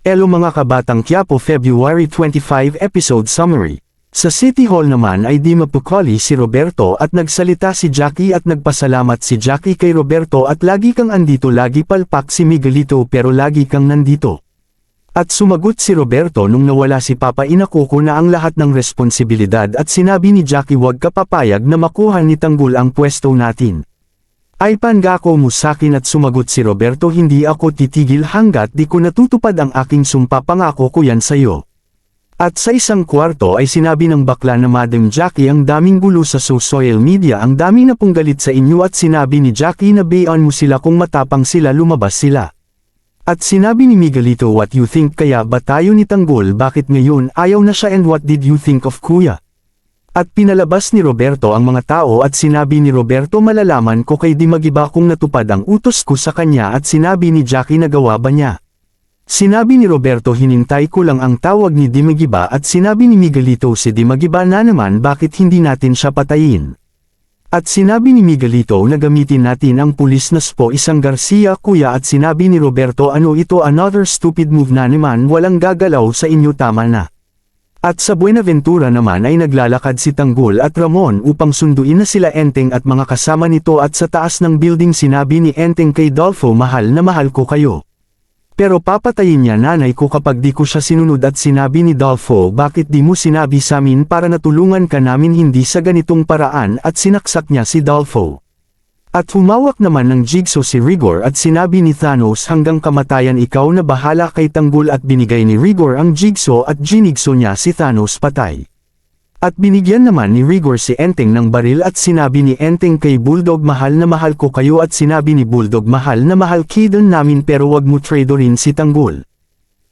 Elo mga kabatang Quiapo February 25 episode summary. Sa City Hall naman ay di mapukali si Roberto at nagsalita si Jackie at nagpasalamat si Jackie kay Roberto at lagi kang andito lagi palpak si Miguelito pero lagi kang nandito. At sumagot si Roberto nung nawala si Papa inako na ang lahat ng responsibilidad at sinabi ni Jackie wag ka papayag na makuha ni Tanggol ang pwesto natin. Ay pangako mo sakin at sumagot si Roberto hindi ako titigil hanggat di ko natutupad ang aking sumpa pangako ko yan sayo. At sa isang kwarto ay sinabi ng bakla na Madam Jackie ang daming gulo sa social media ang dami na pong galit sa inyo at sinabi ni Jackie na bayan mo sila kung matapang sila lumabas sila. At sinabi ni Miguelito what you think kaya ba tayo ni Tanggol bakit ngayon ayaw na siya and what did you think of kuya? At pinalabas ni Roberto ang mga tao at sinabi ni Roberto malalaman ko kay di magiba kung natupad ang utos ko sa kanya at sinabi ni Jackie nagawa ba niya. Sinabi ni Roberto hinintay ko lang ang tawag ni Di Magiba at sinabi ni Miguelito si Di Magiba na naman bakit hindi natin siya patayin. At sinabi ni Miguelito na gamitin natin ang pulis na spo isang Garcia kuya at sinabi ni Roberto ano ito another stupid move na naman walang gagalaw sa inyo tama na. At sa Buenaventura naman ay naglalakad si Tanggol at Ramon upang sunduin na sila Enteng at mga kasama nito at sa taas ng building sinabi ni Enteng kay Dolfo mahal na mahal ko kayo. Pero papatayin niya nanay ko kapag di ko siya sinunod at sinabi ni Dolfo bakit di mo sinabi sa amin para natulungan ka namin hindi sa ganitong paraan at sinaksak niya si Dolfo. At humawak naman ng jigsaw si Rigor at sinabi ni Thanos hanggang kamatayan ikaw na bahala kay Tanggol at binigay ni Rigor ang jigsaw at ginigso niya si Thanos patay. At binigyan naman ni Rigor si Enteng ng baril at sinabi ni Enteng kay Bulldog mahal na mahal ko kayo at sinabi ni Bulldog mahal na mahal kidon namin pero wag mo tradorin si Tanggol.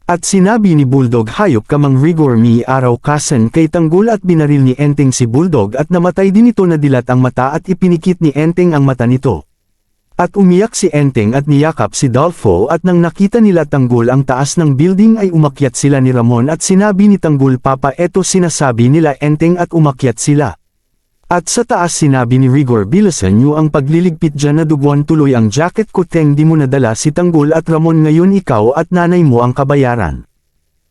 At sinabi ni Bulldog hayop ka mang Rigor mi araw kasan kay Tanggol at binaril ni Enteng si Bulldog at namatay din ito na dilat ang mata at ipinikit ni Enteng ang mata nito. At umiyak si Enteng at niyakap si Dolfo at nang nakita nila Tanggol ang taas ng building ay umakyat sila ni Ramon at sinabi ni Tanggol papa eto sinasabi nila Enteng at umakyat sila. At sa taas sinabi ni Rigor bilisan nyo ang pagliligpit dyan na duguan tuloy ang jacket ko teng di mo nadala si Tanggol at Ramon ngayon ikaw at nanay mo ang kabayaran.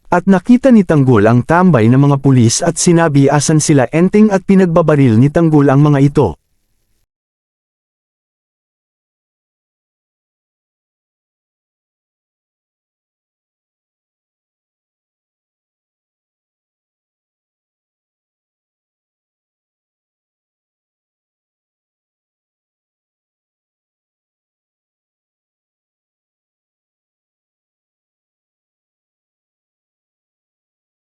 At nakita ni Tanggol ang tambay ng mga pulis at sinabi asan sila Enteng at pinagbabaril ni Tanggol ang mga ito.